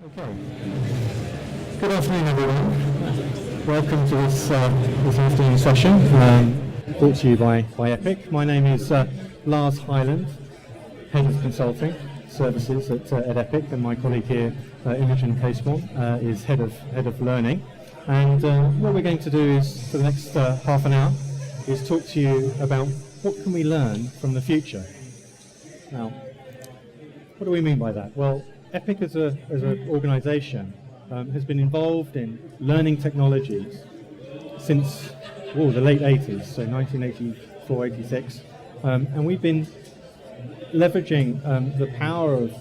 Okay. Good afternoon, everyone. Welcome to this afternoon session, brought to you by Epic. My name is Lars Hyland, Head of Consulting Services at Epic, and my colleague here, Imogen Casebourne, is Head of Learning. And what we're going to do is, for the next half an hour, is talk to you about what can we learn from the future. Now, what do we mean by that? Well, Epic as an organisation has been involved in learning technologies since the late 80s, so 1984, 86, and we've been leveraging the power of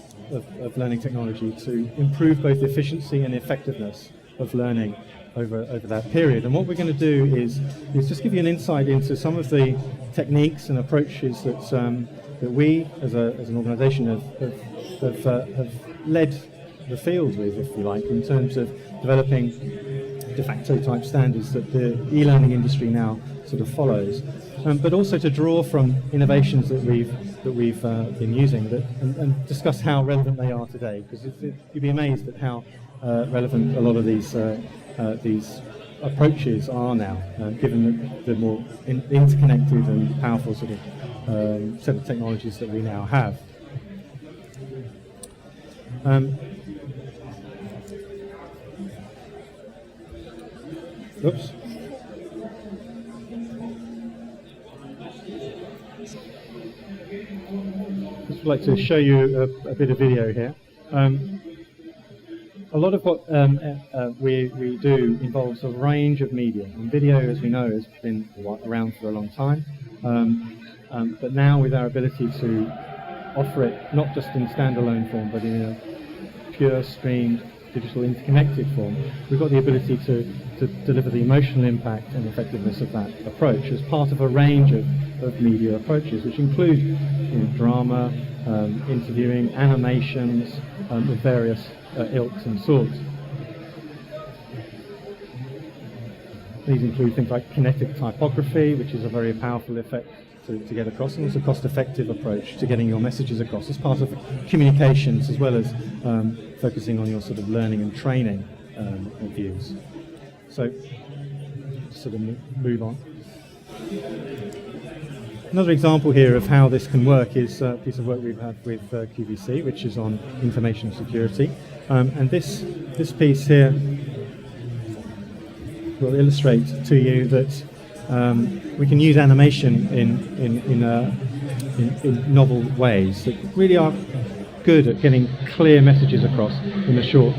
learning technology to improve both efficiency and effectiveness of learning over that period. And what we're going to do is just give you an insight into some of the techniques and approaches that we as an organisation have led the field with, if you like, in terms of developing de facto type standards that the e-learning industry now sort of follows, but also to draw from innovations that we've been using and discuss how relevant they are today, because you'd be amazed at how relevant a lot of these approaches are now, given the more interconnected and powerful sort of set of technologies that we now have. Oops. Just would like to show you a bit of video here. A lot of what we do involves a range of media, and video, as we know, has been around for a long time. But now, with our ability to offer it not just in standalone form, but in a pure streamed digital interconnected form, we've got the ability to deliver the emotional impact and effectiveness of that approach as part of a range of media approaches, which include drama, interviewing, animations of various ilks and sorts. These include things like kinetic typography, which is a very powerful effect to get across, and it's a cost-effective approach to getting your messages across as part of communications, as well as focusing on your sort of learning and training views. So, sort of move on. Another example here of how this can work is a piece of work we've had with QVC, which is on information security, and this piece here will illustrate to you that we can use animation in novel ways that really are good at getting clear messages across in a short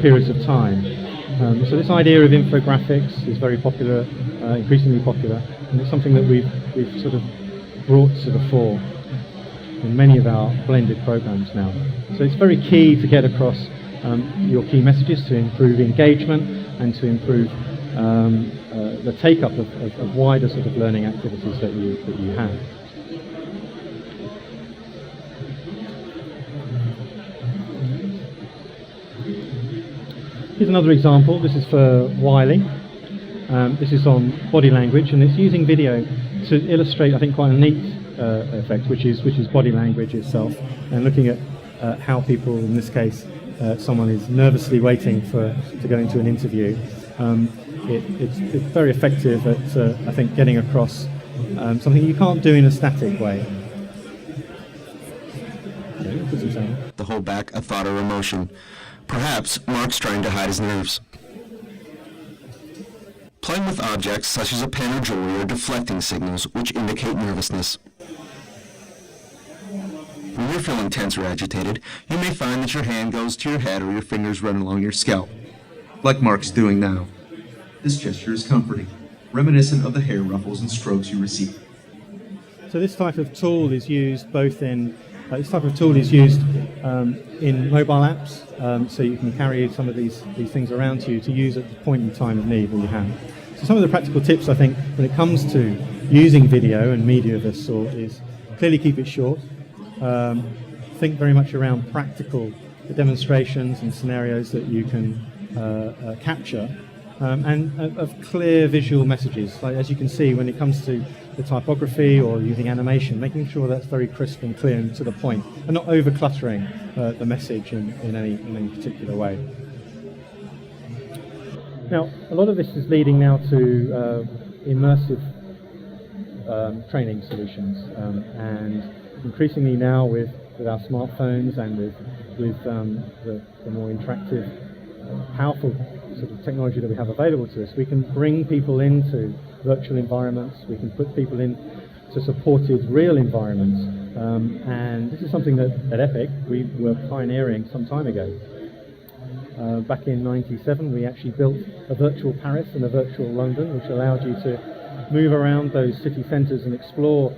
periods of time. So this idea of infographics is very popular, increasingly popular, and it's something that we've sort of brought to the fore in many of our blended programs now. So it's very key to get across your key messages to improve engagement and to improve the take-up of wider sort of learning activities that you have. Here's another example. This is for Wiley. This is on body language, and it's using video to illustrate, I think, quite a neat effect, which is body language itself, and looking at how people, in this case, someone is nervously waiting to go into an interview. It's very effective at, I think, getting across something you can't do in a static way. To hold back a thought or emotion. Perhaps Mark's trying to hide his nerves. Playing with objects such as a pen or jewelry are deflecting signals which indicate nervousness. When you're feeling tense or agitated, you may find that your hand goes to your head or your fingers run along your scalp, like Mark's doing now. This gesture is comforting, reminiscent of the hair ruffles and strokes you receive. So this type of tool is used both in in mobile apps, so you can carry some of these things around you to use at the point in time of need that you have. So some of the practical tips, I think, when it comes to using video and media of this sort is clearly keep it short. Think very much around practical demonstrations and scenarios that you can capture, and of clear visual messages. Like, as you can see, when it comes to the typography or using animation, making sure that's very crisp and clear and to the point, and not over cluttering the message in any particular way. Now, a lot of this is leading now to immersive training solutions, and increasingly now with our smartphones and with the more interactive, powerful sort of technology that we have available to us, we can bring people into virtual environments, we can put people into supported real environments, and this is something that at Epic we were pioneering some time ago. Back in '97 we actually built a virtual Paris and a virtual London, which allowed you to move around those city centres and explore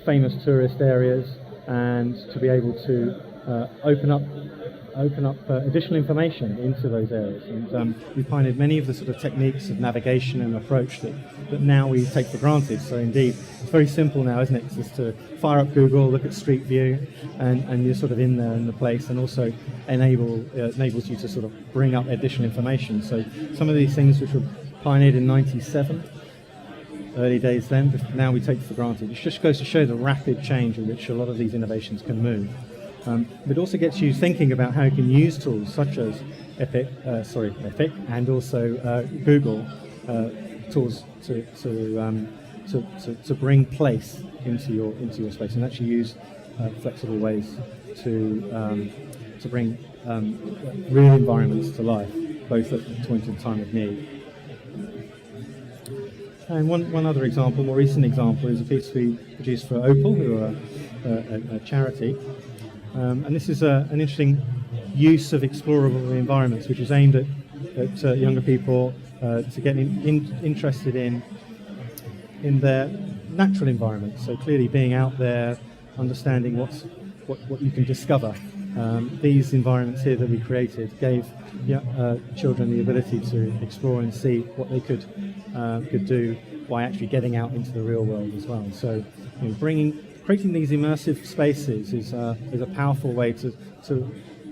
famous tourist areas, and to be able to open up additional information into those areas. And we pioneered many of the sort of techniques of navigation and approach that now we take for granted. So indeed, it's very simple now, isn't it? It's just to fire up Google, look at Street View, and you're sort of in there in the place, and also enables you to sort of bring up additional information. So some of these things which were pioneered in '97, early days then, but now we take for granted. It just goes to show the rapid change in which a lot of these innovations can move. But it also gets you thinking about how you can use tools such as Epic, and also Google tools to bring place into your space, and actually use flexible ways to bring real environments to life, both at the point in time of need. And one other example, more recent example, is a piece we produced for Opal, who are a charity. And this is an interesting use of explorable environments, which is aimed at younger people to get interested in their natural environment. So clearly being out there, understanding what you can discover. These environments here that we created gave children the ability to explore and see what they could do by actually getting out into the real world as well. So creating these immersive spaces is a powerful way to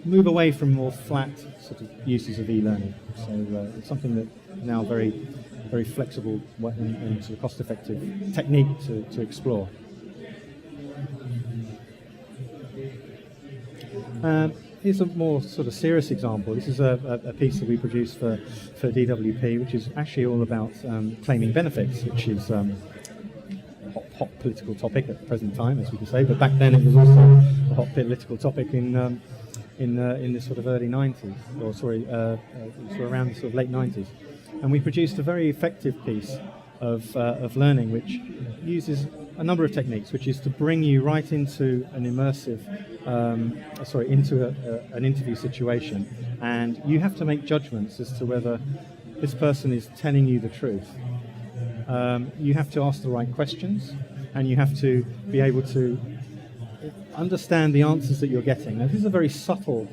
move away from more flat sort of uses of e-learning. So it's something that now very, very flexible and sort of cost-effective technique to explore. Here's a more sort of serious example. This is a piece that we produced for DWP, which is actually all about claiming benefits, which is hot political topic at the present time, as we can say. But back then, it was also a hot political topic in the sort of early '90s, around the sort of late '90s. And we produced a very effective piece of learning, which uses a number of techniques, which is to bring you right into an immersive, an interview situation, and you have to make judgments as to whether this person is telling you the truth. You have to ask the right questions, and you have to be able to understand the answers that you're getting. Now, this is a very subtle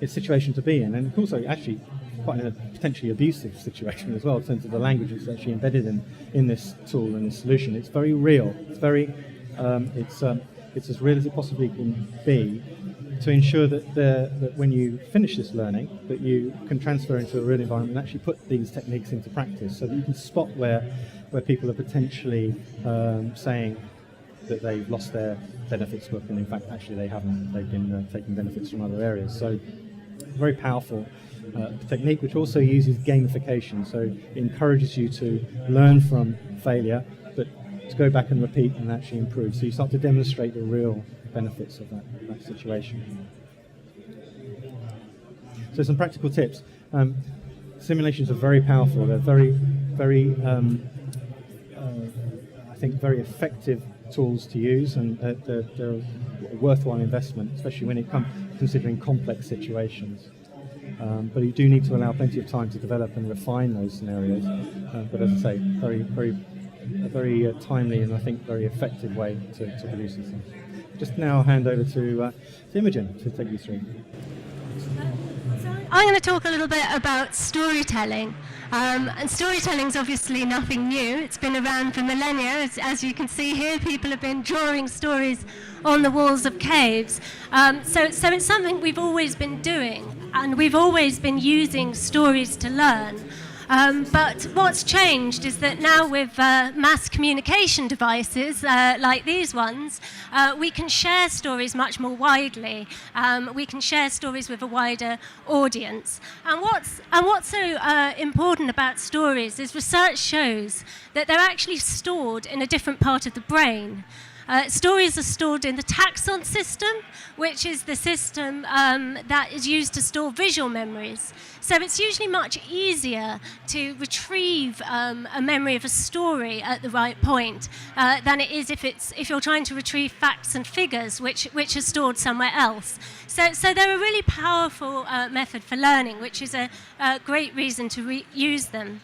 situation to be in, and also actually quite a potentially abusive situation as well, in terms of the language that's actually embedded in this tool and this solution. It's very real. It's very it's as real as it possibly can be, to ensure that when you finish this learning, that you can transfer into a real environment and actually put these techniques into practice, so that you can spot where people are potentially saying that they've lost their benefits book, and in fact actually they haven't. They've been taking benefits from other areas. So very powerful technique, which also uses gamification, so it encourages you to learn from failure, but to go back and repeat and actually improve. So you start to demonstrate the real benefits of that situation. So some practical tips. Simulations are very powerful. They're very, very, I think, very effective tools to use, and they're a worthwhile investment, especially when it comes considering complex situations. But you do need to allow plenty of time to develop and refine those scenarios. But as I say, a very timely and I think very effective way to produce these things. Just now hand over to Imogen to take you through. I'm going to talk a little bit about storytelling. And storytelling is obviously nothing new. It's been around for millennia. As you can see here, people have been drawing stories on the walls of caves. So it's something we've always been doing, and we've always been using stories to learn. But what's changed is that now with mass communication devices like these ones, we can share stories much more widely. We can share stories with a wider audience. And what's so important about stories is research shows that they're actually stored in a different part of the brain. Stories are stored in the taxon system, which is the system that is used to store visual memories. So it's usually much easier to retrieve a memory of a story at the right point than it is if you're trying to retrieve facts and figures, which are stored somewhere else. So they're a really powerful method for learning, which is a great reason to use them.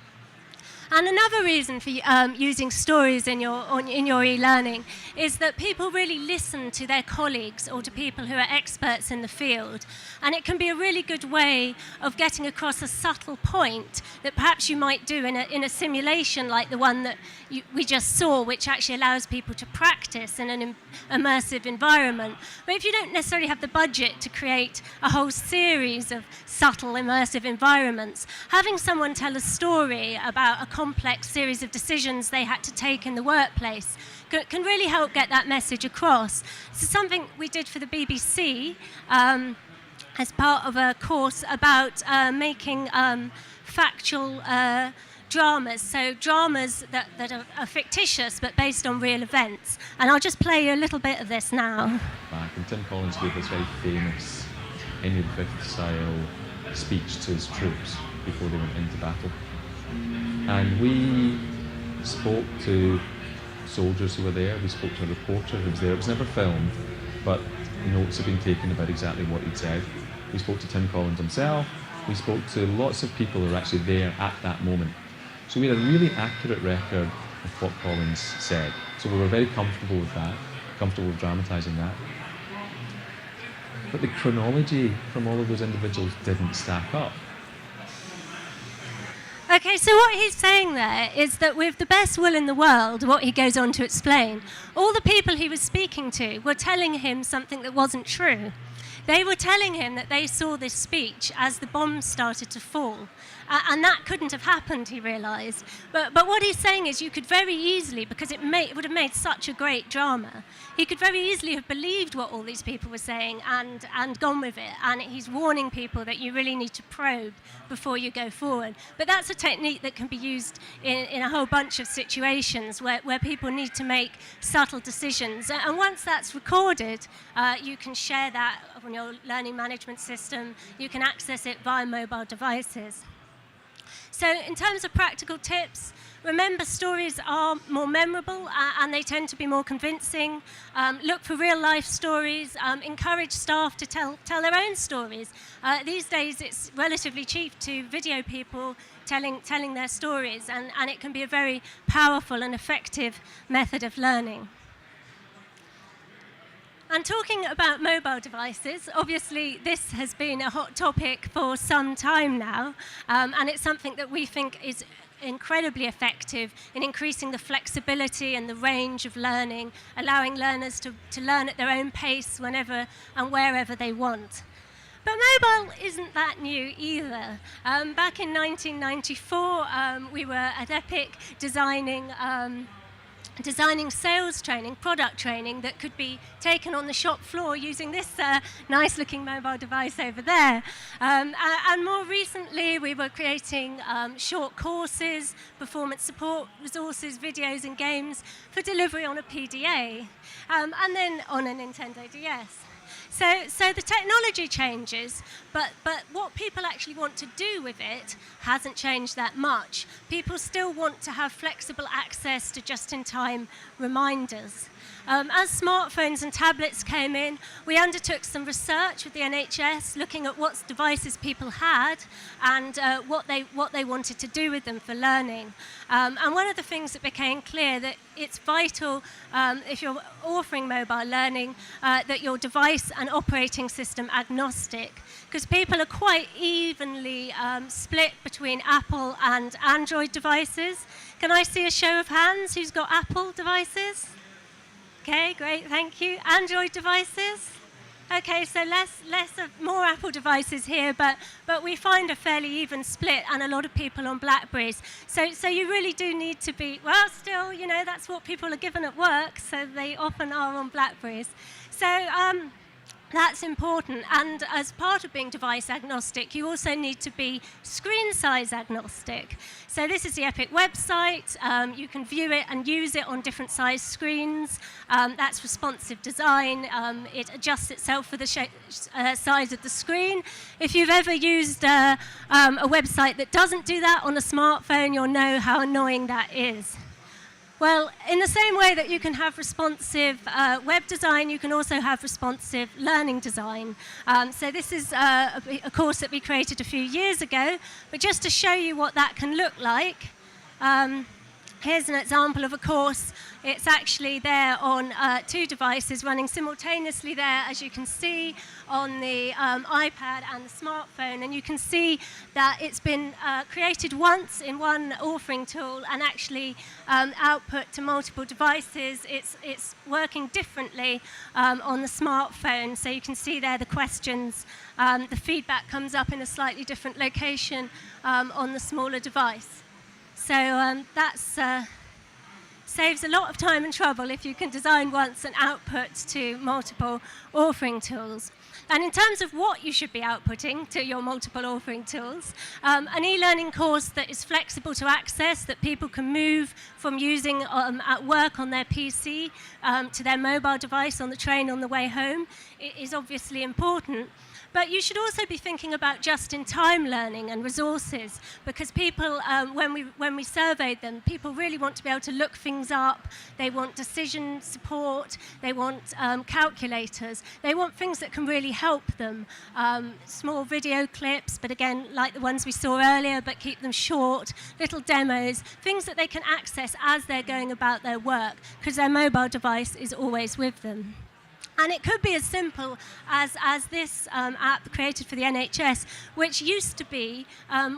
And another reason for using stories in your e-learning is that people really listen to their colleagues or to people who are experts in the field. And it can be a really good way of getting across a subtle point that perhaps you might do in a simulation like the one that we just saw, which actually allows people to practice in an immersive environment. But if you don't necessarily have the budget to create a whole series of subtle immersive environments, having someone tell a story about a complex series of decisions they had to take in the workplace can really help get that message across. This is something we did for the BBC as part of a course about making factual dramas, so dramas that are fictitious but based on real events. And I'll just play you a little bit of this now. Back, and Tim Collins gave this very famous Henry V style speech to his troops before they went into battle. And we spoke to soldiers who were there, we spoke to a reporter who was there. It was never filmed, but notes have been taken about exactly what he'd said. We spoke to Tim Collins himself, we spoke to lots of people who were actually there at that moment. So we had a really accurate record of what Collins said. So we were very comfortable with that, comfortable with dramatising that. But the chronology from all of those individuals didn't stack up. Okay, so what he's saying there is that with the best will in the world, what he goes on to explain, all the people he was speaking to were telling him something that wasn't true. They were telling him that they saw this speech as the bombs started to fall. And that couldn't have happened, he realised. But what he's saying is you could very easily, because it would have made such a great drama, he could very easily have believed what all these people were saying and gone with it. And he's warning people that you really need to probe before you go forward. But that's a technique that can be used in a whole bunch of situations where people need to make subtle decisions. And once that's recorded, you can share that on your learning management system. You can access it via mobile devices. So in terms of practical tips, remember stories are more memorable and they tend to be more convincing. Look for real life stories. Encourage staff to tell their own stories. These days it's relatively cheap to video people telling their stories, and it can be a very powerful and effective method of learning. And talking about mobile devices, obviously this has been a hot topic for some time now, and it's something that we think is incredibly effective in increasing the flexibility and the range of learning, allowing learners to learn at their own pace whenever and wherever they want. But mobile isn't that new either. Back in 1994, we were at Epic designing sales training, product training that could be taken on the shop floor using this nice-looking mobile device over there. And more recently, we were creating short courses, performance support resources, videos and games for delivery on a PDA, and then on a Nintendo DS. So the technology changes, but what people actually want to do with it hasn't changed that much. People still want to have flexible access to just-in-time reminders. As smartphones and tablets came in, we undertook some research with the NHS, looking at what devices people had and what they wanted to do with them for learning. And one of the things that became clear that it's vital, if you're offering mobile learning, that your device and operating system agnostic, because people are quite evenly split between Apple and Android devices. Can I see a show of hands who's got Apple devices? Okay, great, thank you. Android devices? Okay, so more Apple devices here, but we find a fairly even split and a lot of people on BlackBerries. So you really do need to be, well, still, you know, that's what people are given at work, so they often are on BlackBerries. So that's important, and as part of being device agnostic, you also need to be screen size agnostic. So this is the Epic website. You can view it and use it on different size screens. That's responsive design. It adjusts itself for the size of the screen. If you've ever used a website that doesn't do that on a smartphone, you'll know how annoying that is. Well, in the same way that you can have responsive web design, you can also have responsive learning design. So this is a course that we created a few years ago, but just to show you what that can look like, here's an example of a course. It's actually there on 2 devices running simultaneously there, as you can see, on the iPad and the smartphone. And you can see that it's been created once in one authoring tool and actually output to multiple devices. It's working differently on the smartphone. So you can see there the questions. The feedback comes up in a slightly different location on the smaller device. So that's saves a lot of time and trouble if you can design once and output to multiple authoring tools. And in terms of what you should be outputting to your multiple authoring tools, an e-learning course that is flexible to access, that people can move from using at work on their PC to their mobile device on the train on the way home is obviously important. But you should also be thinking about just-in-time learning and resources, because people, when we surveyed them, people really want to be able to look things up. They want decision support. They want calculators. They want things that can really help them. Small video clips, but again, like the ones we saw earlier, but keep them short, little demos, things that they can access as they're going about their work, because their mobile device is always with them. And it could be as simple as this app created for the NHS, which used to be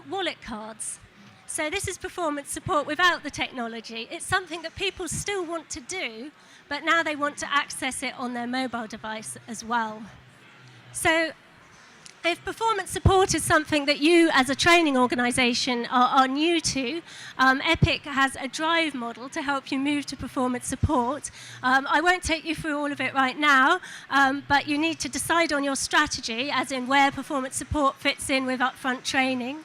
wallet cards. So this is performance support without the technology. It's something that people still want to do, but now they want to access it on their mobile device as well. So if performance support is something that you as a training organisation are new to, Epic has a drive model to help you move to performance support. I won't take you through all of it right now, but you need to decide on your strategy, as in where performance support fits in with upfront training.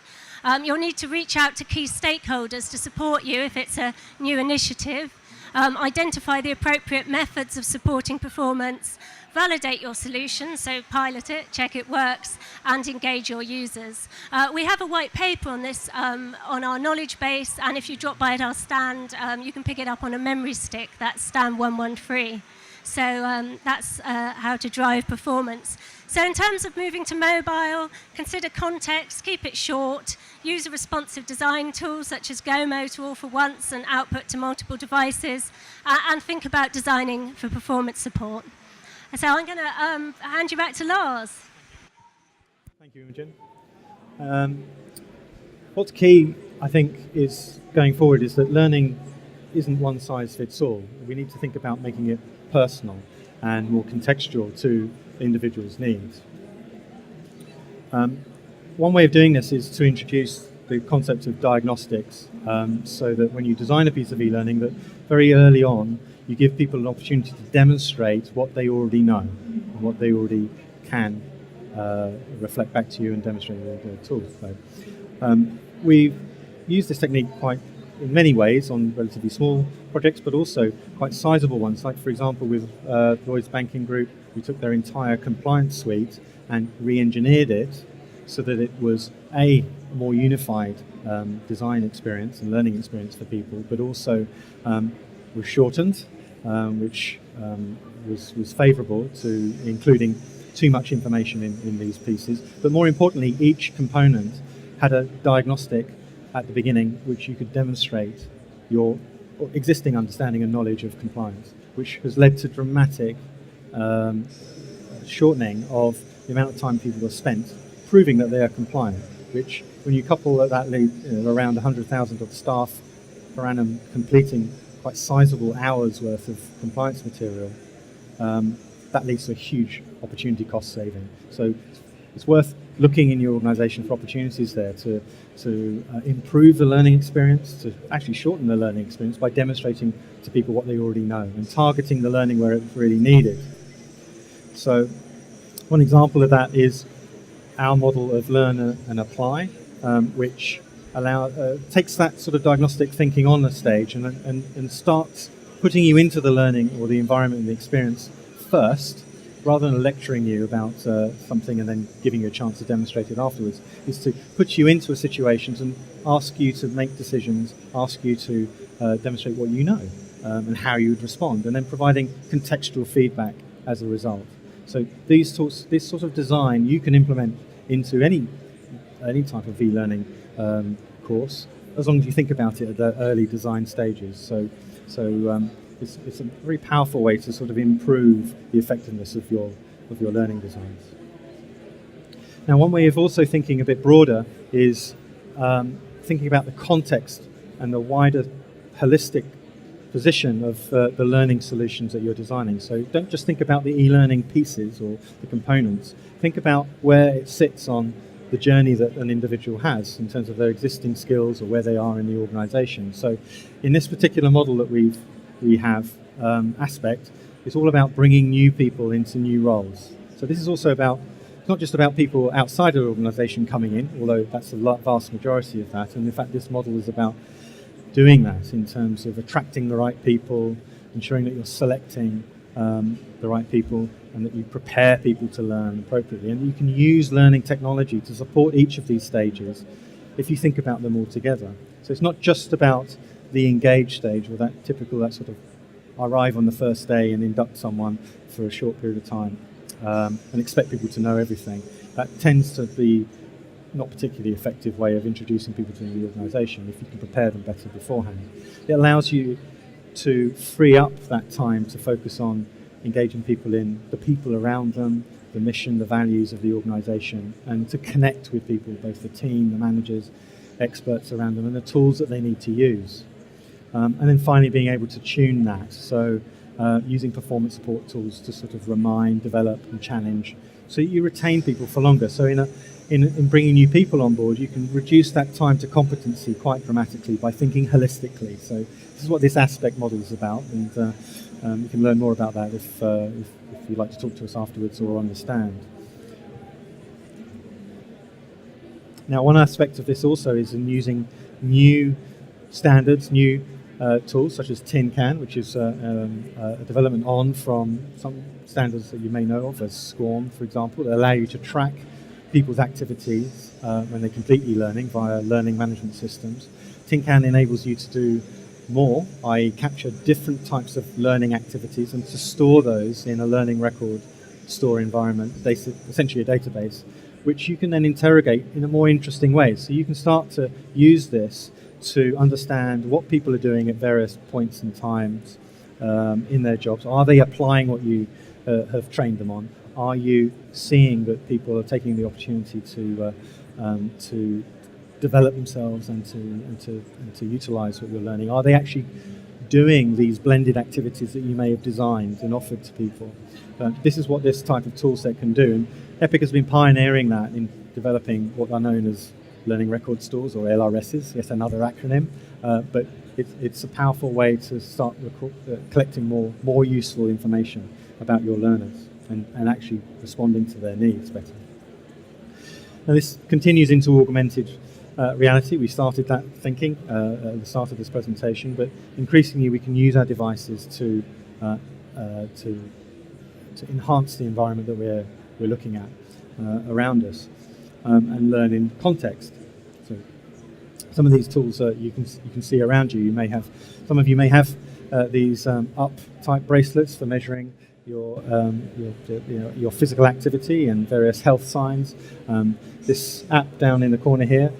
You'll need to reach out to key stakeholders to support you if it's a new initiative. Identify the appropriate methods of supporting performance. Validate your solution, so pilot it, check it works, and engage your users. We have a white paper on this on our knowledge base, and if you drop by at our stand, you can pick it up on a memory stick. That's stand 113. So that's how to drive performance. So in terms of moving to mobile, consider context, keep it short, use a responsive design tool such as Gomo to author once and output to multiple devices, and think about designing for performance support. So I'm going to hand you back to Lars. Thank you, Imogen. What's key, I think, is going forward is that learning isn't one size fits all. We need to think about making it personal and more contextual to individuals' needs. One way of doing this is to introduce the concept of diagnostics, so that when you design a piece of e-learning, that very early on you give people an opportunity to demonstrate what they already know and what they already can reflect back to you and demonstrate with their tools. So, we've used this technique quite in many ways on relatively small projects, but also quite sizable ones. Like, for example, with Lloyds Banking Group, we took their entire compliance suite and re-engineered it so that it was a more unified design experience and learning experience for people, but also was shortened, which was favourable to including too much information in these pieces. But more importantly, each component had a diagnostic at the beginning which you could demonstrate your existing understanding and knowledge of compliance, which has led to dramatic shortening of the amount of time people have spent proving that they are compliant, which, when you couple that around 100,000 of staff per annum completing quite sizable hours worth of compliance material, that leads to a huge opportunity cost saving. So it's worth looking in your organisation for opportunities there to improve the learning experience, to actually shorten the learning experience by demonstrating to people what they already know and targeting the learning where it's really needed. So one example of that is our model of learn and apply, which takes that sort of diagnostic thinking on the stage and starts putting you into the learning or the environment and the experience first, rather than lecturing you about something and then giving you a chance to demonstrate it afterwards, is to put you into a situation and ask you to make decisions, ask you to demonstrate what you know and how you would respond, and then providing contextual feedback as a result. So this sort of design you can implement into any type of e-learning course, as long as you think about it at the early design stages. So it's a very powerful way to sort of improve the effectiveness of your learning designs. Now, one way of also thinking a bit broader is thinking about the context and the wider holistic position of the learning solutions that you're designing. So don't just think about the e-learning pieces or the components. Think about where it sits on the journey that an individual has in terms of their existing skills or where they are in the organisation. So in this particular model that we have, aspect, it's all about bringing new people into new roles. So this is also about, it's not just about people outside of the organisation coming in, although that's the vast majority of that. And in fact, this model is about doing that in terms of attracting the right people, ensuring that you're selecting the right people, and that you prepare people to learn appropriately. And you can use learning technology to support each of these stages if you think about them all together. So it's not just about the engage stage, or that sort of arrive on the first day and induct someone for a short period of time and expect people to know everything. That tends to be not particularly effective way of introducing people to the organisation if you can prepare them better beforehand. It allows you to free up that time to focus on engaging people in the people around them, the mission, the values of the organisation, and to connect with people, both the team, the managers, experts around them, and the tools that they need to use. And then finally being able to tune that, so using performance support tools to sort of remind, develop and challenge, so you retain people for longer. So in bringing new people on board, you can reduce that time to competency quite dramatically by thinking holistically. So this is what this aspect model is about, and you can learn more about that if you'd like to talk to us afterwards or understand. Now, one aspect of this also is in using new standards, new tools such as Tin Can, which is a development on from some standards that you may know of, as SCORM, for example, that allow you to track people's activities when they complete e-learning via learning management systems. Tin Can enables you to do more, i.e. capture different types of learning activities and to store those in a learning record store environment, essentially a database, which you can then interrogate in a more interesting way. So you can start to use this to understand what people are doing at various points in times in their jobs. Are they applying what you have trained them on? Are you seeing that people are taking the opportunity to develop themselves and to utilize what you're learning? Are they actually doing these blended activities that you may have designed and offered to people? This is what this type of tool set can do, and EPIC has been pioneering that in developing what are known as learning record stores, or LRSs, yet another acronym, but it's a powerful way to start collecting more useful information about your learners and actually responding to their needs better. Now this continues into augmented reality. We started that thinking at the start of this presentation, but increasingly we can use our devices to enhance the environment that we're looking at around us and learn in context. So some of these tools you can see around you. Some of you may have these up type bracelets for measuring your physical activity and various health signs. This app down in the corner here,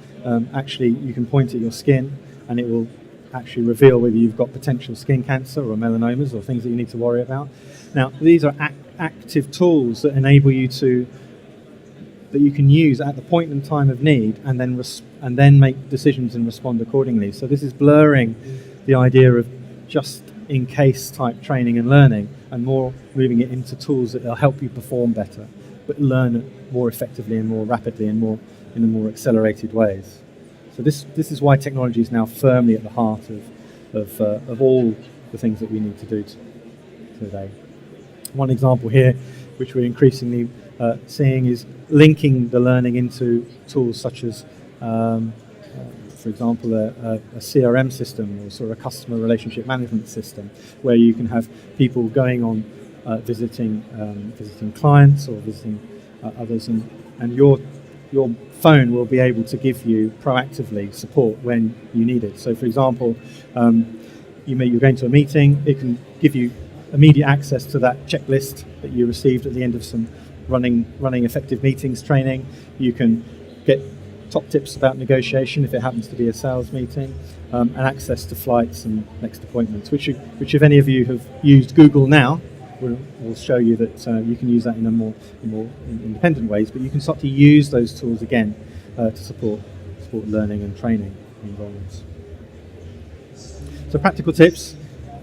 actually you can point at your skin and it will actually reveal whether you've got potential skin cancer or melanomas or things that you need to worry about. Now these are active tools that enable you that you can use at the point in time of need and then make decisions and respond accordingly. So this is blurring the idea of just in-case type training and learning, and more moving it into tools that will help you perform better, but learn more effectively and more rapidly and more in a more accelerated ways. So this is why technology is now firmly at the heart of all the things that we need to do today. One example here, which we're increasingly seeing, is linking the learning into tools such as, for example, a CRM system or sort of a customer relationship management system, where you can have people going on visiting clients or visiting others, and your phone will be able to give you proactively support when you need it. So, for example, you're going to a meeting, it can give you immediate access to that checklist that you received at the end of some running effective meetings training. You can get top tips about negotiation if it happens to be a sales meeting, and access to flights and next appointments, which if any of you have used Google Now, will show you that you can use that in more independent ways, but you can start to use those tools again to support learning and training environments. So practical tips,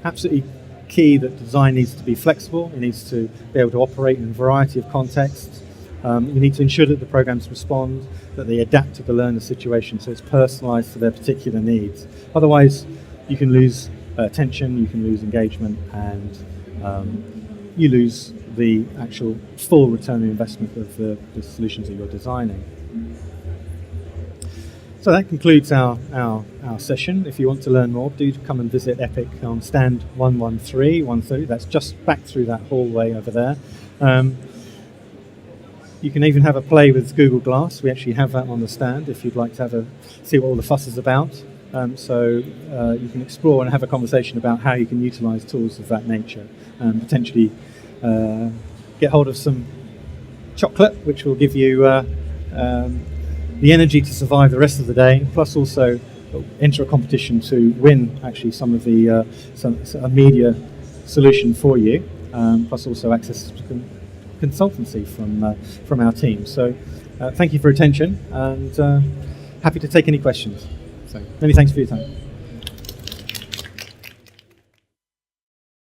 absolutely key that design needs to be flexible. It needs to be able to operate in a variety of contexts. You need to ensure that the programs respond, that they adapt to the learner's situation, so it's personalised to their particular needs. Otherwise, you can lose attention, you can lose engagement, and you lose the actual full return on investment of the solutions that you're designing. So that concludes our session. If you want to learn more, do come and visit Epic on stand 113. That's just back through that hallway over there. You can even have a play with Google Glass. We actually have that on the stand if you'd like to see what all the fuss is about. So you can explore and have a conversation about how you can utilise tools of that nature, and potentially get hold of some chocolate, which will give you the energy to survive the rest of the day, plus also enter a competition to win actually some of the a media solution for you, plus also access to consultancy from our team. So thank you for your attention, and happy to take any questions. So many thanks for your time.